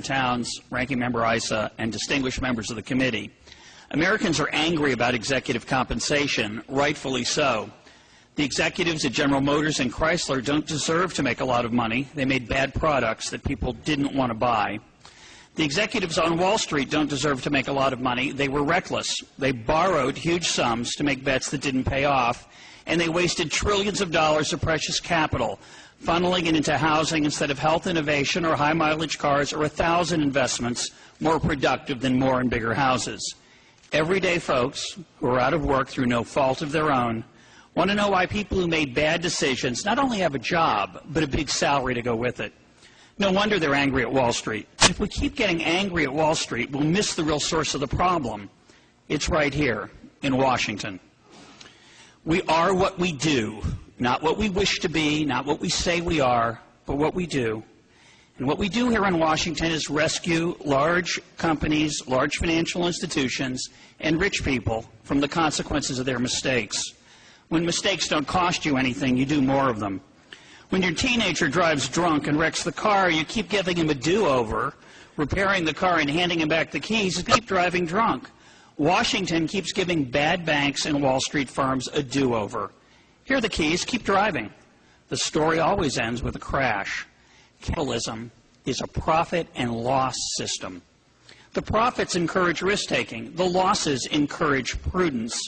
Towns, Ranking Member Issa, and distinguished members of the committee. Americans are angry about executive compensation, rightfully so. The executives at General Motors and Chrysler don't deserve to make a lot of money. They made bad products that people didn't want to buy. The executives on Wall Street don't deserve to make a lot of money. They were reckless. They borrowed huge sums to make bets that didn't pay off, and they wasted trillions of dollars of precious capital, funneling it into housing instead of health innovation or high-mileage cars or 1,000 investments more productive than more and bigger houses. Everyday folks who are out of work through no fault of their own want to know why people who made bad decisions not only have a job, but a big salary to go with it. No wonder they're angry at Wall Street. If we keep getting angry at Wall Street, we'll miss the real source of the problem. It's right here in Washington. We are what we do, not what we wish to be, not what we say we are, but what we do. And what we do here in Washington is rescue large companies, large financial institutions, and rich people from the consequences of their mistakes. When mistakes don't cost you anything, you do more of them. When your teenager drives drunk and wrecks the car, you keep giving him a do-over, repairing the car and handing him back the keys, and keep driving drunk. Washington keeps giving bad banks and Wall Street firms a do-over. Here are the keys, keep driving. The story always ends with a crash. Capitalism is a profit and loss system. The profits encourage risk-taking. The losses encourage prudence.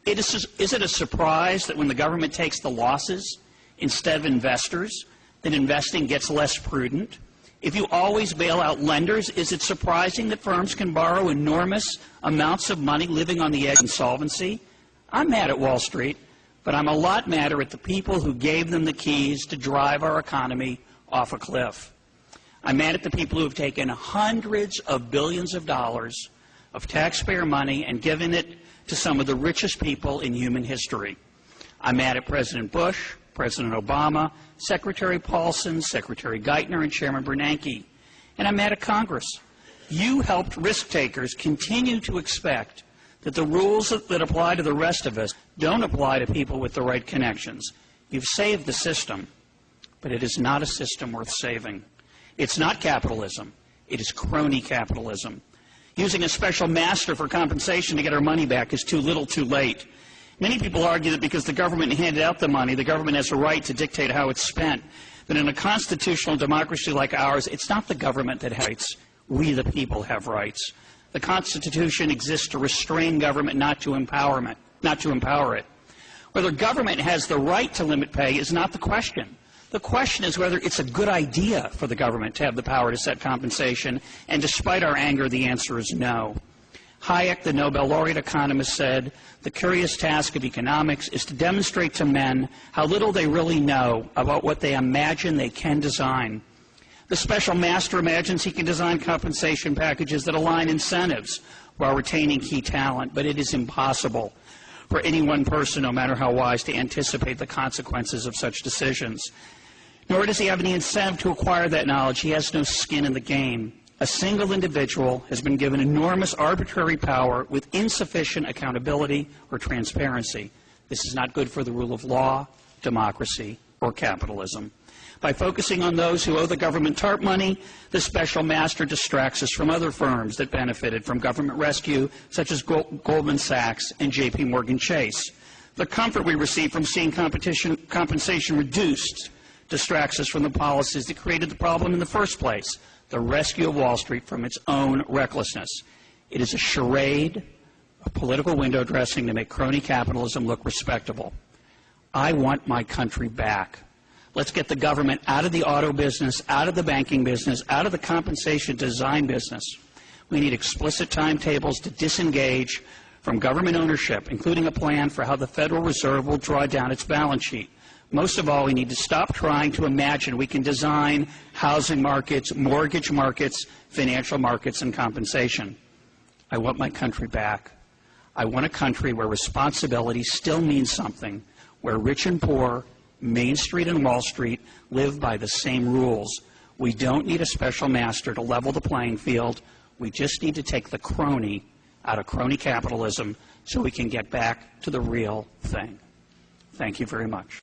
Is it a surprise that when the government takes the losses instead of investors, that investing gets less prudent? If you always bail out lenders, is it surprising that firms can borrow enormous amounts of money living on the edge of insolvency? I'm mad at Wall Street, but I'm a lot madder at the people who gave them the keys to drive our economy off a cliff. I'm mad at the people who have taken hundreds of billions of dollars of taxpayer money and given it to some of the richest people in human history. I'm mad at President Bush, President Obama, Secretary Paulson, Secretary Geithner, and Chairman Bernanke. And I'm mad at Congress. You helped risk takers continue to expect that the rules that apply to the rest of us don't apply to people with the right connections. You've saved the system, but it is not a system worth saving. It's not capitalism. It is crony capitalism. Using a special master for compensation to get our money back is too little too late. Many people argue that because the government handed out the money, the government has a right to dictate how it's spent. But in a constitutional democracy like ours, it's not the government that has rights. We, the people, have rights. The Constitution exists to restrain government, not to empower it. Whether government has the right to limit pay is not the question. The question is whether it's a good idea for the government to have the power to set compensation, and despite our anger, the answer is no. Hayek, the Nobel laureate economist, said, "The curious task of economics is to demonstrate to men how little they really know about what they imagine they can design." The special master imagines he can design compensation packages that align incentives while retaining key talent, but it is impossible for any one person, no matter how wise, to anticipate the consequences of such decisions. Nor does he have any incentive to acquire that knowledge. He has no skin in the game. A single individual has been given enormous arbitrary power with insufficient accountability or transparency. This is not good for the rule of law, democracy, or capitalism. By focusing on those who owe the government TARP money, the special master distracts us from other firms that benefited from government rescue, such as Goldman Sachs and J.P. Morgan Chase. The comfort we receive from seeing compensation reduced distracts us from the policies that created the problem in the first place, the rescue of Wall Street from its own recklessness. It is a charade of political window dressing to make crony capitalism look respectable. I want my country back. Let's get the government out of the auto business, out of the banking business, out of the compensation design business. We need explicit timetables to disengage from government ownership, including a plan for how the Federal Reserve will draw down its balance sheet. Most of all, we need to stop trying to imagine we can design housing markets, mortgage markets, financial markets, and compensation. I want my country back. I want a country where responsibility still means something, where rich and poor, Main Street and Wall Street live by the same rules. We don't need a special master to level the playing field. We just need to take the crony out of crony capitalism so we can get back to the real thing. Thank you very much.